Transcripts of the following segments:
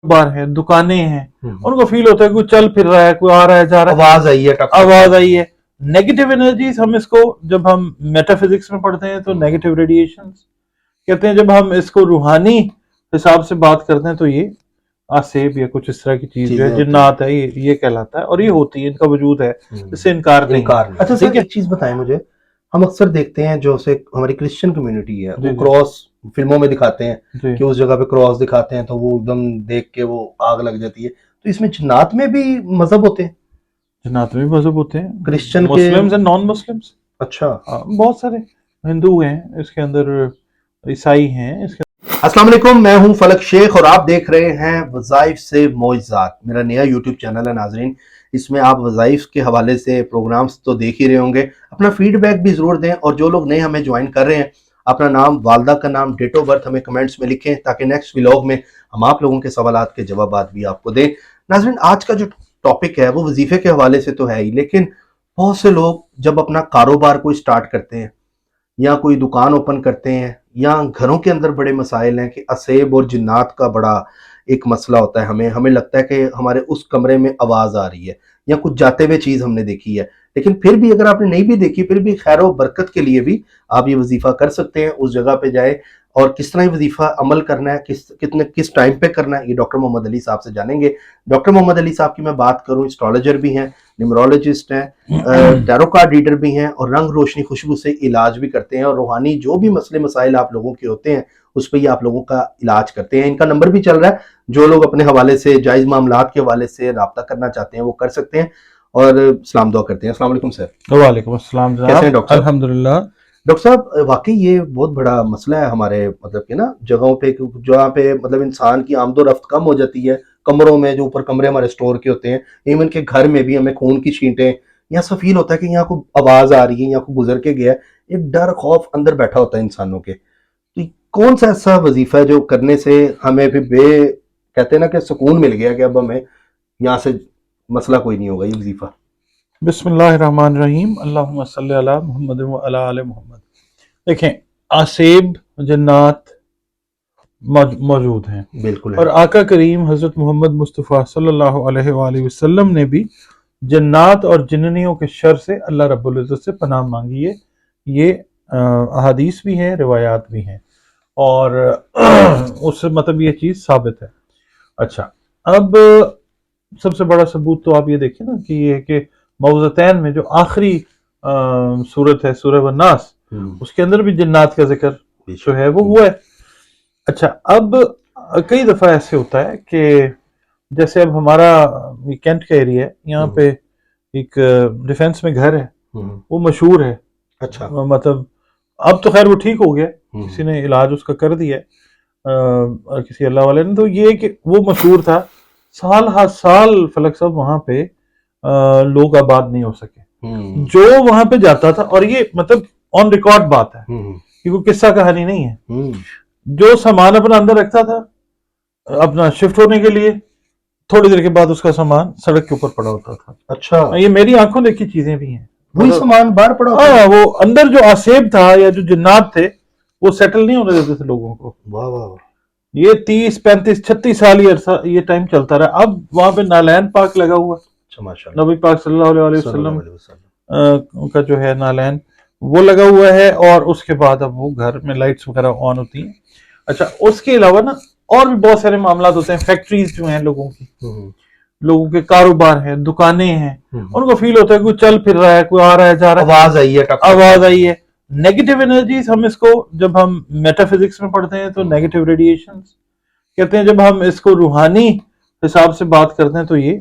बार है, दुकानें हैं, उनको फील होता है कोई चल फिर रहा है, कोई आ रहा है जा रहा है, आवाज आई है। नेगेटिव एनर्जीज हम इसको जब हम मेटाफिजिक्स में पढ़ते हैं तो नेगेटिव रेडिएशंस कहते हैं। जब हम इसको रूहानी हिसाब से बात करते हैं तो ये आसेब या कुछ इस तरह की चीज जो है, जिन्नात है, ये कहलाता है और ये होती है, इनका वजूद है, इससे इनकार नहीं। अच्छा सर, एक चीज बताएं मुझे, हम अक्सर देखते हैं जो से हमारी क्रिश्चियन कम्युनिटी है वो क्रॉस फिल्मों में दिखाते हैं कि उस जगह पे क्रॉस दिखाते हैं तो वो एकदम देख के वो आग लग जाती है, तो इसमें जन्नात में भी मजहब होते हैं? जन्नात में भी मजहब होते हैं, Christian Muslims and non Muslims. अच्छा, बहुत सारे हिंदू हैं इसके अंदर, ईसाई हैं इसके। अस्सलाम वालेकुम, मैं हूं फलक शेख और आप देख रहे हैं वज़ाइफ से मौइज़ात, मेरा नया यूट्यूब चैनल है नाजरीन। इसमें आप वज़ाइफ के हवाले से प्रोग्राम्स तो देख ही रहे होंगे, अपना फीडबैक भी ज़रूर दें और जो लोग नए हमें ज्वाइन कर रहे हैं अपना नाम, वालदा का नाम, डेट ऑफ बर्थ हमें कमेंट्स में लिखें ताकि नेक्स्ट व्लॉग में हम आप लोगों के सवालात के जवाब भी आपको दें। नाजरीन, आज का जो टॉपिक है वो वजीफे के हवाले से तो है ही, लेकिन बहुत से लोग जब अपना कारोबार कोई स्टार्ट करते हैं या कोई दुकान ओपन करते हैं या घरों के अंदर बड़े मसाइल हैं कि असेब और जिन्नात का बड़ा एक मसला होता है, हमें लगता है कि हमारे उस कमरे में आवाज़ आ रही है या कुछ जाते हुए चीज़ हमने देखी है, लेकिन फिर भी अगर आपने नहीं भी देखी फिर भी खैर व बरकत के लिए भी आप ये वजीफ़ा कर सकते हैं। उस जगह पे जाए और किस तरह वजीफ़ा अमल करना है, किस टाइम पे करना है, ये डॉक्टर मोहम्मद अली साहब से जानेंगे। डॉक्टर मोहम्मद अली साहब की मैं बात करूं, एस्ट्रोलॉजर भी हैं, न्यूमरोलॉजिस्ट हैं, टैरो कार्ड रीडर भी हैं और रंग रोशनी खुशबू से इलाज भी करते हैं और रूहानी जो भी मसले मसाइल आप लोगों के होते हैं उस पर ये आप लोगों का इलाज करते हैं। इनका नंबर भी चल रहा है, जो लोग अपने हवाले से जायज़ मामलात के हवाले से रब्ता करना चाहते हैं वो कर सकते हैं। और सलाम दुआ करते हैं। अस्सलाम वालेकुम सर। वालेकुम अस्सलाम। कैसे हैं डॉक्टर? अल्हम्दुलिल्लाह। डॉक्टर साहब, वाकई ये बहुत बड़ा मसला है हमारे मतलब कि ना जगहों पे, जहाँ पे मतलब इंसान की आमदो रफ्त कम हो जाती है, कमरों में जो ऊपर कमरे हमारे स्टोर के होते हैं, इवन के घर में भी हमें खून की छींटें या ऐसा फील होता है कि यहाँ को आवाज आ रही है, यहाँ को गुजर के गया है, एक डर खौफ अंदर बैठा होता है इंसानों के। तो कौन सा ऐसा वजीफा है जो करने से हमें भी कहते हैं ना कि सुकून मिल गया कि अब हमें यहाँ से मसला कोई नहीं होगा, ये वजीफा? बिस्मिल्लाहिर्रहमानिर्रहीम, अल्लाहुम्मा सल्ली अला मुहम्मद व अला आले मुहम्मद। देखें, आसेब, जन्नात मौजूद हैं, बिल्कुल है। और आका करीम हजरत मोहम्मद मुस्तफ़ा सल्लल्लाहु अलैहि वसल्लम ने भी जन्नात और जिन्नियों के शर से अल्लाह रब्बुल इज़्ज़त से पनाह मांगी है। ये अहादीस भी हैं, रिवायात भी हैं, और उससे मतलब ये चीज़ साबित है। अच्छा, अब सबसे बड़ा सबूत तो आप ये देखिए ना कि ये है कि मौज़तैन में जो आखिरी सूरत है, सूरह वन्नास, उसके अंदर भी जिन्नात का जिक्र जो है वो हुआ है। अच्छा, अब कई दफ़ा ऐसे होता है कि जैसे अब हमारा कैंट का एरिया है, यहाँ पे एक डिफेंस में घर है, वो मशहूर है। अच्छा, मतलब अब तो खैर वो ठीक हो गया, किसी ने इलाज उसका कर दिया है, और किसी अल्लाह वाले ने। तो ये कि वो मशहूर था, साल हर साल फलक साहब वहां पे लोग आबाद नहीं हो सके। जो वहां पे जाता था, और ये मतलब ऑन रिकॉर्ड बात है, कि कोई किस्सा कहानी नहीं है, जो सामान अपना अंदर रखता था अपना शिफ्ट होने के लिए, थोड़ी देर के बाद उसका सामान सड़क के ऊपर पड़ा होता था। अच्छा, ये मेरी आंखों देखी चीजें भी हैं। वही सामान बाहर पड़ा होता हाँ, वो अंदर जो आसेब था या जो जिन्नात थे वो सेटल नहीं होने देते थे लोगों को। वाह वाह। ये 30, 35, 36 साल ये टाइम चलता रहा। अब वहां पे नालैन पार्क लगा हुआ, नबी पाक सल्लल्लाहु अलैहि वसल्लम का जो है नालैन, वो लगा हुआ है, और उसके बाद अब वो घर में लाइट्स वगैरह ऑन होती हैं। अच्छा, उसके अलावा ना और भी बहुत सारे मामला होते हैं। फैक्ट्रीज जो हैं लोगों की, लोगों के कारोबार हैं, दुकानें हैं, उनको फील होता है कोई चल फिर रहा है, कोई आ रहा है जा रहा है, आवाज आई है। नेगेटिव एनर्जीज हम इसको जब हम मेटाफिजिक्स में पढ़ते हैं तो नेगेटिव रेडिएशंस कहते हैं। जब हम इसको रूहानी हिसाब से बात करते हैं तो ये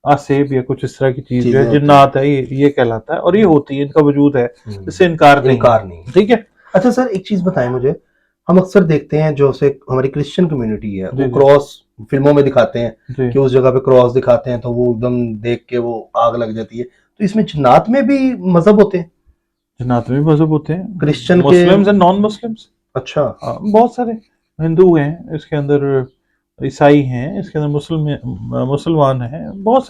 आसेब या कुछ इस तरह की चीज जो है, जिन्नात है, ये कहलाता है और ये होती है, इनका वजूद है, इससे इनकार नहीं। ठीक है। अच्छा सर, एक चीज बताएं मुझे, हम अक्सर देखते हैं जो से हमारी क्रिश्चियन कम्युनिटी है वो क्रॉस फिल्मों में दिखाते हैं कि उस जगह पे क्रॉस दिखाते हैं तो वो एकदम देख के वो आग लग जाती है, तो इसमें जन्नात में भी मजहब होते हैं? जन्नात में भी मजहब होते हैं, Christian Muslims and non Muslims. अच्छा, बहुत सारे हिंदू हैं इसके अंदर, ईसाई हैं इसके अंदर, मुसलमान हैं, बहुत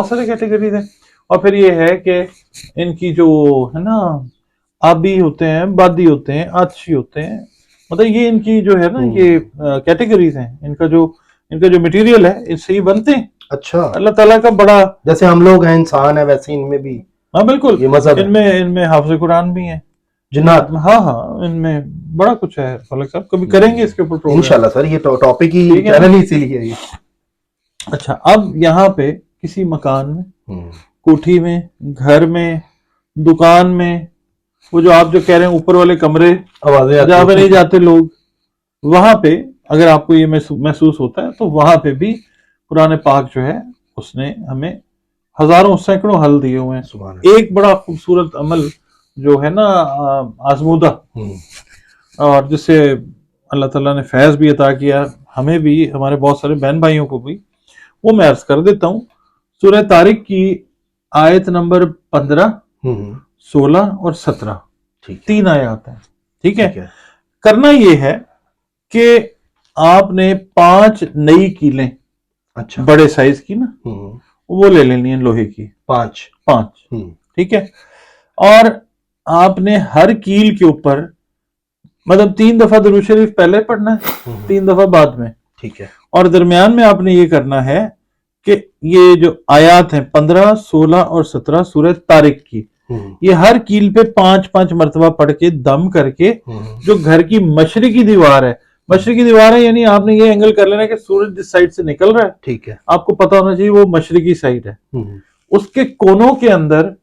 सारे कैटेगरीज हैं। और फिर ये है कि इनकी जो है ना, आबी होते हैं, बादी होते हैं, आतशी होते हैं, मतलब ये इनकी जो है ना, ये कैटेगरीज हैं। इनका जो इनका जो मटेरियल है इससे ही बनते हैं। अच्छा, अल्लाह ताला का बड़ा, जैसे हम लोग हैं, इंसान है, वैसे इनमें भी हाँ बिल्कुल, ये मजहब है। इनमें हाफिज कुरान भी है, जिन्नात, हाँ हाँ, इनमें बड़ा कुछ है। फलक साहब कभी करेंगे इसके ऊपर प्रोग्राम इंशाल्लाह सर, ये टॉपिक ही ठीक है ना? चैनल ही इसीलिए है ये। अच्छा, अब यहाँ पे किसी मकान में, कोठी में, घर में, दुकान में, वो जो आप जो कह रहे हैं ऊपर वाले कमरे आवाजें जहाँ पे आती नहीं हैं। जाते लोग, वहां पे अगर आपको ये महसूस होता है तो वहां पे भी कुरान पाक जो है उसने हमें हजारों सैकड़ों हल दिए हुए हैं। सुभान अल्लाह। एक बड़ा खूबसूरत अमल जो है ना आजमूदा, और जिससे अल्लाह ताला ने फैज भी अता किया हमें भी, हमारे बहुत सारे बहन भाइयों को भी, वो मैं अर्ज कर देता हूँ। सूरह तारिक की आयत नंबर 15, 16 और 17, तीन आयत हैं। ठीक है, करना ये है कि आपने 5 नई कीलें, अच्छा, बड़े साइज की ना, वो ले लेनी है लोहे की, 5, ठीक है। और आपने हर कील के ऊपर मतलब 3 दफा दुरूद शरीफ पहले पढ़ना है, 3 दफा बाद में, ठीक है। और दरमियान में आपने ये करना है कि ये जो आयात हैं 15, 16 और 17 सूरह तारिक की, ये हर कील पे 5-5 मरतबा पढ़ के दम करके, जो घर की मशरिकी दीवार है, मशरिकी दीवार है यानी आपने ये एंगल कर लेना कि सूरज जिस साइड से निकल रहा है, ठीक है, आपको पता होना चाहिए वो मशरिकी साइड है। उसके कोनों के अंदर,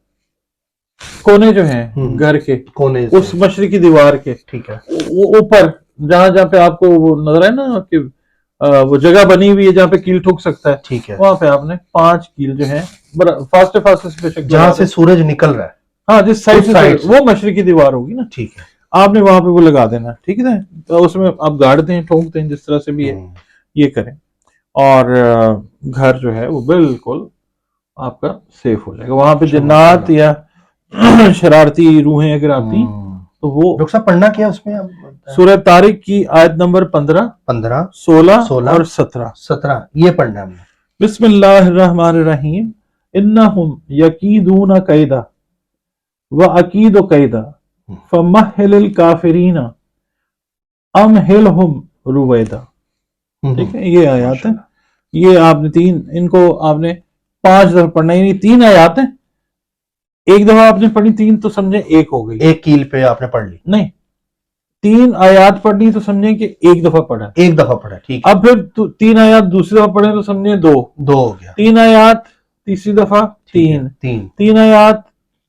कोने जो हैं घर के कोने उस मशरिकी दीवार के, ठीक है, वो ऊपर जहां जहां पे आपको वो नजर है ना कि वो जगह बनी हुई है जहाँ पे कील ठुक सकता है, ठीक है, वहां पे आपने 5 कील जो है फास्ट जहां से सूरज निकल रहा है, हाँ जिस साइड से वो मशरिकी दीवार होगी ना, ठीक है, आपने वहां पे वो लगा देना, ठीक है। तो उसमें आप गाड़ते हैं, ठोकते हैं, जिस तरह से भी है ये करें, और घर जो है वो बिल्कुल आपका सेफ हो जाएगा। वहां पे जन्नात या शरारती रूहें अगर आती तो वो, डॉक्टर साहब पढ़ना क्या उसमें? सूरह तारिक की आयत नंबर 15, 16 और 17 ये पढ़ना है। बिस्मिल्लाहिर्रहमानिर्रहीम, इन्नहुम यकीदूना कैदा व अकीदु कैदा फमहिलिल काफिरीना अमहिलहुम रुवैदा। ठीक है, ये आयत है। ये आपने इनको आपने 5 दफा पढ़ना, यानी 3 आयत है, एक दफा आपने पढ़ी 3 तो समझे एक हो गई, एक कील पे आपने पढ़ ली, नहीं 3 आयत पढ़नी तो समझे कि एक दफा पढ़ा, एक दफा पढ़ा, ठीक है। अब फिर 3 आयत दूसरी दफा पढ़े तो समझे 2 हो गया, 3 आयत तीसरी दफा 3 आयत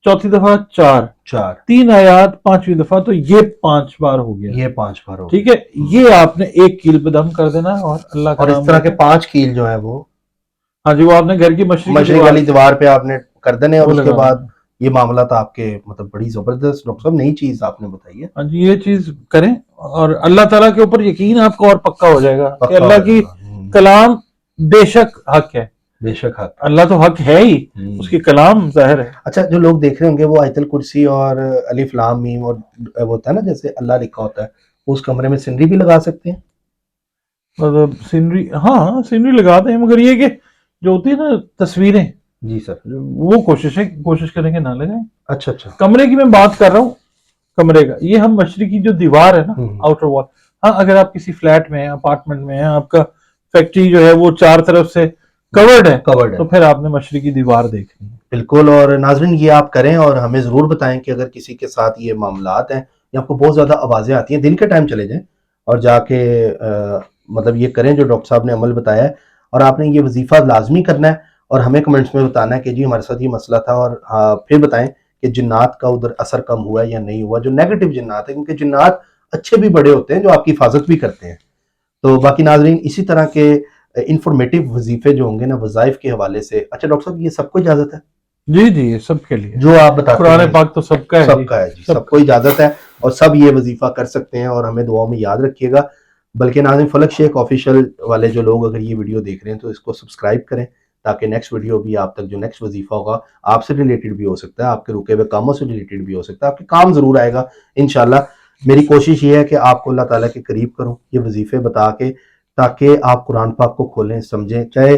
चौथी दफा 4, 3 आयत पांचवी दफा, तो ये 5 बार हो गया, ये 5 बार हो गया, ठीक है। ये आपने एक कील पे दम कर देना और अल्लाह का और इस तरह के 5 कील जो है वो, हाँ जी, वो आपने घर की मशरिक वाली दीवार पे आपने कर देने, और उसके बाद ये मामला था आपके, मतलब बड़ी जबरदस्त डॉक्टर साहब नई चीज आपने बताई है। हाँ जी, ये चीज करें और अल्लाह ताला के ऊपर यकीन आपको और पक्का हो जाएगा कि अल्लाह की कलाम बेशक हक है, बेशक हक, अल्लाह तो हक है ही, उसकी कलाम जाहिर है। अच्छा, जो लोग देख रहे होंगे वो आयतल कुर्सी और अलिफ लाम मीम और वो होता है ना जैसे अल्लाह लिखा होता है, उस कमरे में सीनरी भी लगा सकते हैं? मतलब सीनरी, हाँ सीनरी लगाते हैं, मगर ये कि जो होती है ना तस्वीरें, जी सर, वो कोशिश करेंगे ना लगाएं। अच्छा, कमरे की मैं बात कर रहा हूँ, कमरे का ये हम मशरिकी जो दीवार है ना, आउटर वॉल, हाँ अगर आप किसी फ्लैट में, अपार्टमेंट में है, आपका फैक्ट्री जो है वो 4 तरफ से कवर्ड है, तो फिर आपने मशरिकी दीवार देखनी है। बिल्कुल, और नाजरीन ये आप करें और हमें जरूर बताएं कि अगर किसी के साथ ये मामलात हैं या आपको बहुत ज्यादा आवाजें आती हैं, दिन के टाइम चले जाएं और जाके मतलब ये करें जो डॉक्टर साहब ने अमल बताया है, और आपने ये वजीफा लाजमी करना है और हमें कमेंट्स में बताना है कि जी हमारे साथ ये मसला था, और फिर बताएं कि जिन्नात का उधर असर कम हुआ या नहीं हुआ, जो नेगेटिव जिन्नात है, क्योंकि जिन्नात अच्छे भी बड़े होते हैं जो आपकी हिफाजत भी करते हैं। तो बाकी नाजरीन इसी तरह के इंफॉर्मेटिव वजीफे जो होंगे ना वज़ाइफ के हवाले से, अच्छा डॉक्टर साहब ये सबको इजाजत है? जी ये सबके लिए, जो आप बताते हैं कुरान पाक तो सबका है, सबको इजाजत है और सब ये वजीफा कर सकते हैं, और हमें दुआओं में याद रखिएगा। बल्कि नाज़रीन फलक शेख ऑफिशियल वाले जो लोग अगर ये वीडियो देख रहे हैं तो इसको सब्सक्राइब करें, ताकि नेक्स्ट वीडियो भी आप तक, जो नेक्स्ट वजीफा होगा आपसे रिलेटेड भी हो सकता है, आपके रुके हुए कामों से रिलेटेड भी हो सकता है, आपके काम जरूर आएगा इंशाल्लाह। मेरी कोशिश ये है कि आपको अल्लाह ताला के करीब करूं ये वजीफे बता के, ताकि आप कुरान पाक को खोलें, समझें, चाहे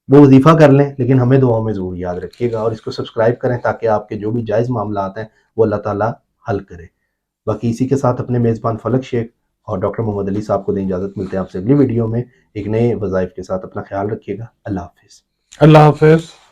वो वजीफा कर लें, लेकिन हमें दुआओं में जरूर याद रखिएगा, और इसको सब्सक्राइब करें ताकि आपके जो भी जायज़ मामला आते हैं वो अल्लाह ताला हल करे। बाकी इसी के साथ अपने मेज़बान फलक शेख اور ڈاکٹر محمد علی صاحب کو دیں اجازت. ملتے ہیں آپ سے اگلی ویڈیو میں ایک نئے وظائف کے ساتھ. اپنا خیال رکھیے گا. اللہ حافظ. اللہ حافظ.